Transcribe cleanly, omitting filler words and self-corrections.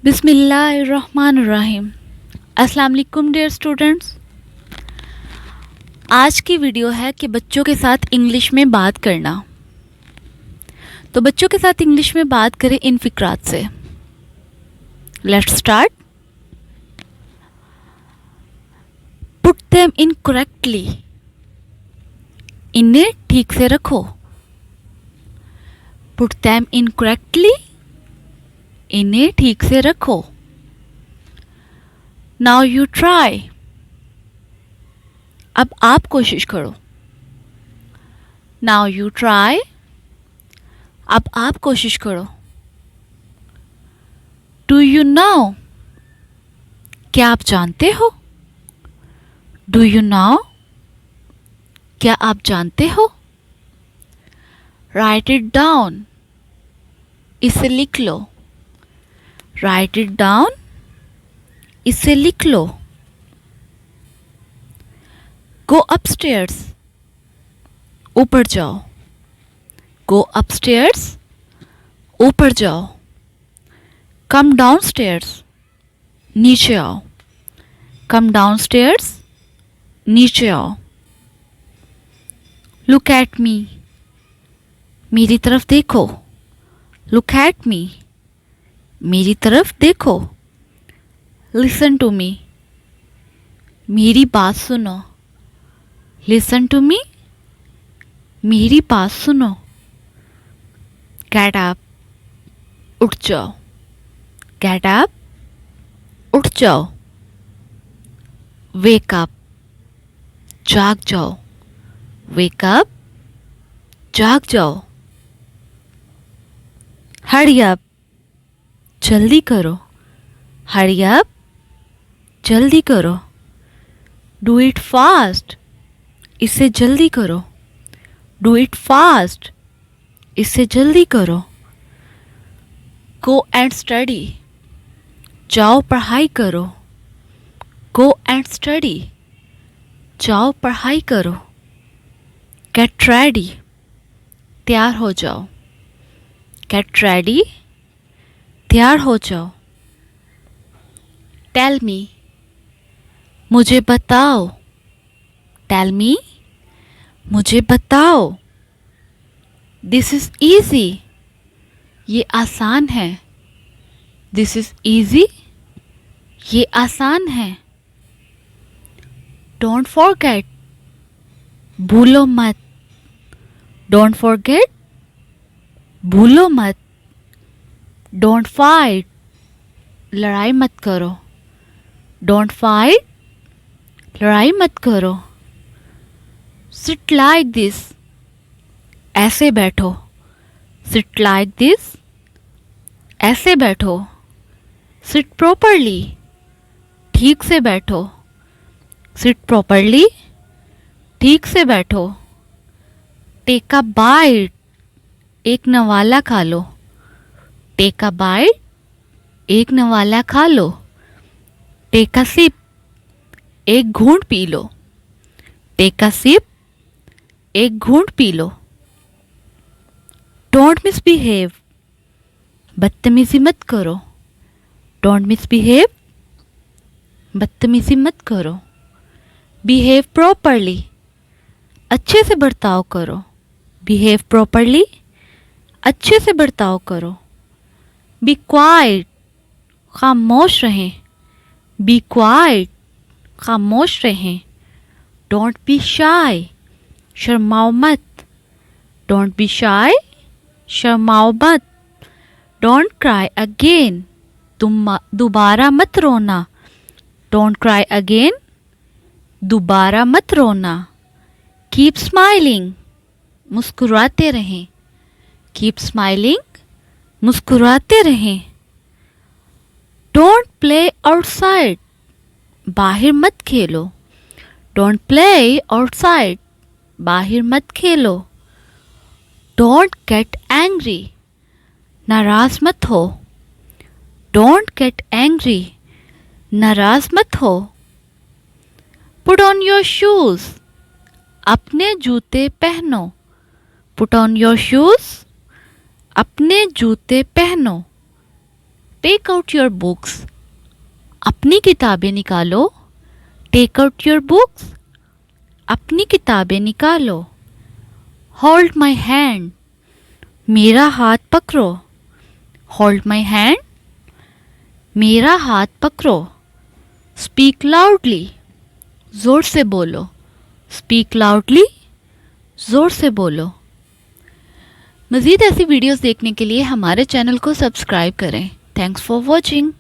बिस्मिल्लाहिर्रहमानिर्रहीम। अस्सलाम वालेकुम डियर स्टूडेंट्स। आज की वीडियो है कि बच्चों के साथ इंग्लिश में बात करना। तो बच्चों के साथ इंग्लिश में बात करें इन फिक्रात से। Let's start. Put them in correctly. इन्हें ठीक से रखो। Put them in correctly. इन्हें ठीक से रखो। Now you try. अब आप कोशिश करो। Now you try. अब आप कोशिश करो। Do you know. क्या आप जानते हो? Do you know. क्या आप जानते हो? Right it down. इसे लिख लो। Right it down. इसे लिख लो। गो अपस्टेयर्स। ऊपर जाओ। Go upstairs. ऊपर जाओ। Come downstairs. नीचे आओ। Come downstairs. नीचे आओ। Look at me. मेरी तरफ देखो। Look at me. मेरी तरफ देखो। Listen to me. मेरी बात सुनो। Listen to me. मेरी बात सुनो। Get up. उठ जाओ। Get up. उठ जाओ। Wake up. जाग जाओ। Wake up. जाग जाओ। Hurry up. जल्दी करो। Hurry up. जल्दी करो। Do it fast. इसे जल्दी करो। Do it fast. इसे जल्दी करो। Go and study. जाओ पढ़ाई करो। Go and study. जाओ पढ़ाई करो। Get ready. तैयार हो जाओ। Get ready. तैयार हो जाओ। Tell me. मुझे बताओ। Tell me. मुझे बताओ। This is easy. ये आसान है। This is easy. ये आसान है। Don't forget. भूलो मत। Don't forget. भूलो मत। Don't fight. लड़ाई मत करो। Don't fight. लड़ाई मत करो। Sit like this. ऐसे बैठो। Sit like this. ऐसे बैठो। Sit properly. ठीक से बैठो। Sit properly. ठीक से बैठो। Take a bite. एक नवाला खा लो। Take a bite. एक नवाला खा लो। Take a sip. एक घूंट पी लो। Take a sip. एक घूंट पी लो। Don't misbehave. बदतमीजी मत करो। Don't misbehave. बदतमीजी मत करो। Behave properly. अच्छे से बर्ताव करो। Behave properly. अच्छे से बर्ताव करो। Be quiet. खामोश रहें। Be quiet. खामोश रहें। Don't be shy. शर्माओ मत। Don't be shy. शर्माओ मत। Don't cry again. तुम दोबारा मत रोना। Don't cry again. दोबारा मत रोना। Keep smiling. मुस्कुराते रहें। Keep smiling. मुस्कुराते रहें। Don't play outside. बाहर मत खेलो। Don't play outside. बाहर मत खेलो। Don't get angry. नाराज मत हो। Don't get angry. नाराज मत हो। Put on your shoes. अपने जूते पहनो। Put on your shoes. अपने जूते पहनो। टेक आउट योर बुक्स, अपनी किताबें निकालो। टेक आउट योर बुक्स, अपनी किताबें निकालो। होल्ड माई हैंड, मेरा हाथ पकड़ो। होल्ड माई हैंड, मेरा हाथ पकड़ो। स्पीक लाउडली, जोर से बोलो। स्पीक लाउडली, जोर से बोलो। मज़ीद ऐसी वीडियोस देखने के लिए हमारे चैनल को सब्सक्राइब करें। Thanks for watching.